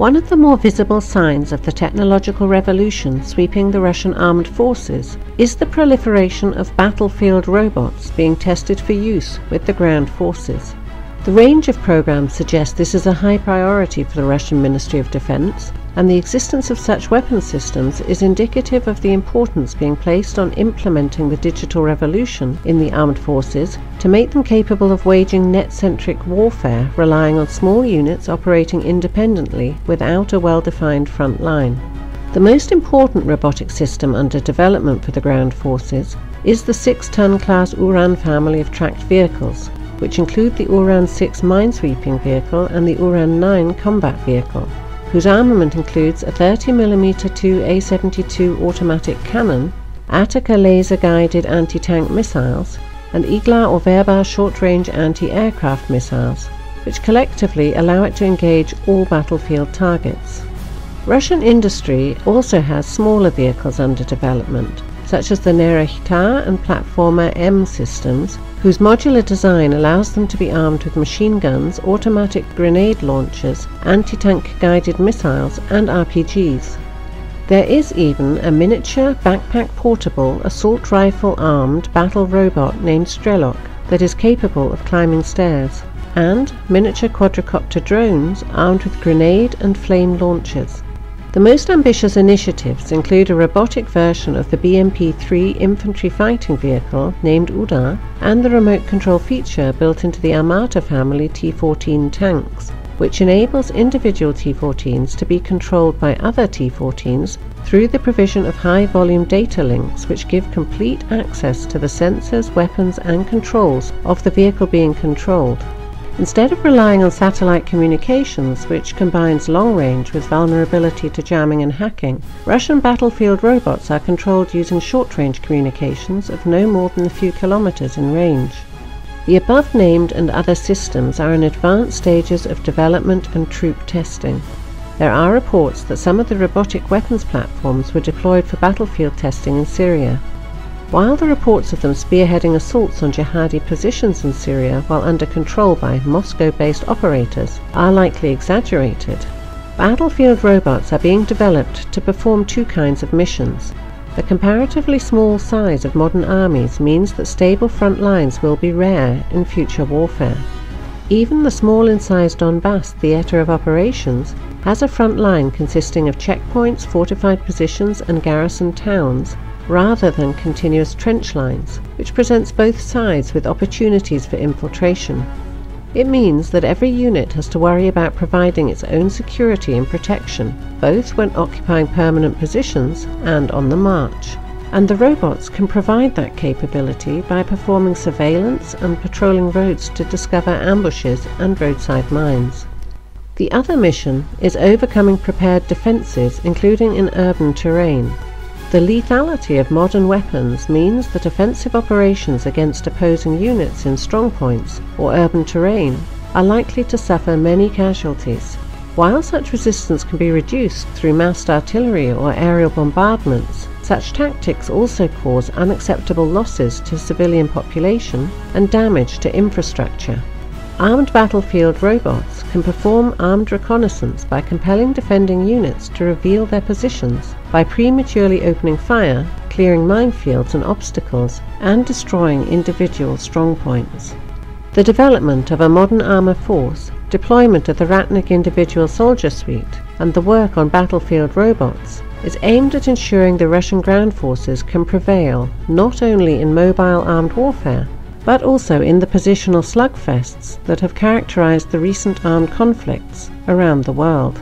One of the more visible signs of the technological revolution sweeping the Russian armed forces is the proliferation of battlefield robots being tested for use with the ground forces. The range of programs suggests this is a high priority for the Russian Ministry of Defense, and the existence of such weapon systems is indicative of the importance being placed on implementing the digital revolution in the armed forces to make them capable of waging net-centric warfare relying on small units operating independently without a well-defined front line. The most important robotic system under development for the ground forces is the 6-ton class Uran family of tracked vehicles, which include the Uran-6 minesweeping vehicle and the Uran-9 combat vehicle, whose armament includes a 30mm 2A-72 automatic cannon, Ataka laser-guided anti-tank missiles, and Igla or Verba short-range anti-aircraft missiles, which collectively allow it to engage all battlefield targets. Russian industry also has smaller vehicles under development, such as the Nerechta and Platformer M systems, whose modular design allows them to be armed with machine guns, automatic grenade launchers, anti-tank guided missiles and RPGs. There is even a miniature, backpack-portable, assault rifle-armed battle robot named Strelok that is capable of climbing stairs, and miniature quadricopter drones armed with grenade and flame launchers. The most ambitious initiatives include a robotic version of the BMP-3 infantry fighting vehicle named Uda and the remote control feature built into the Armata family T-14 tanks, which enables individual T-14s to be controlled by other T-14s through the provision of high-volume data links which give complete access to the sensors, weapons and controls of the vehicle being controlled. Instead of relying on satellite communications, which combines long range with vulnerability to jamming and hacking, Russian battlefield robots are controlled using short-range communications of no more than a few kilometers in range. The above-named and other systems are in advanced stages of development and troop testing. There are reports that some of the robotic weapons platforms were deployed for battlefield testing in Syria. While the reports of them spearheading assaults on jihadi positions in Syria while under control by Moscow-based operators are likely exaggerated, battlefield robots are being developed to perform two kinds of missions. The comparatively small size of modern armies means that stable front lines will be rare in future warfare. Even the small in size Donbass theatre of operations has a front line consisting of checkpoints, fortified positions and garrisoned towns, rather than continuous trench lines, which presents both sides with opportunities for infiltration. It means that every unit has to worry about providing its own security and protection, both when occupying permanent positions and on the march. And the robots can provide that capability by performing surveillance and patrolling roads to discover ambushes and roadside mines. The other mission is overcoming prepared defences, including in urban terrain. The lethality of modern weapons means that offensive operations against opposing units in strongpoints or urban terrain are likely to suffer many casualties. While such resistance can be reduced through massed artillery or aerial bombardments, such tactics also cause unacceptable losses to civilian population and damage to infrastructure. Armed battlefield robots can perform armed reconnaissance by compelling defending units to reveal their positions by prematurely opening fire, clearing minefields and obstacles, and destroying individual strongpoints. The development of a modern armour force, deployment of the Ratnik individual soldier suite, and the work on battlefield robots is aimed at ensuring the Russian ground forces can prevail not only in mobile armed warfare, but also in the positional slugfests that have characterized the recent armed conflicts around the world.